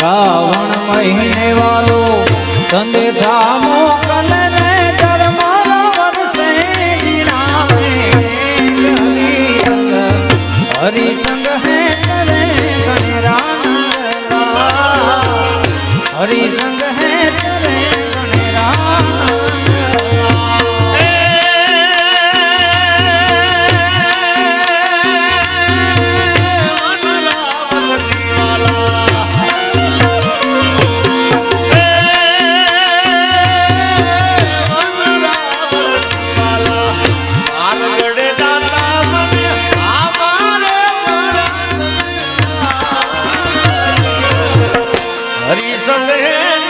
શ્રાવણ મહિને વાલો સંદેશા મોકલ ને ધર્મના વર્ષે જીણાવે હરિસંગ હે તરે ગણેરા હરિસંગ હે તરે ગણેરા હરિસંગ હે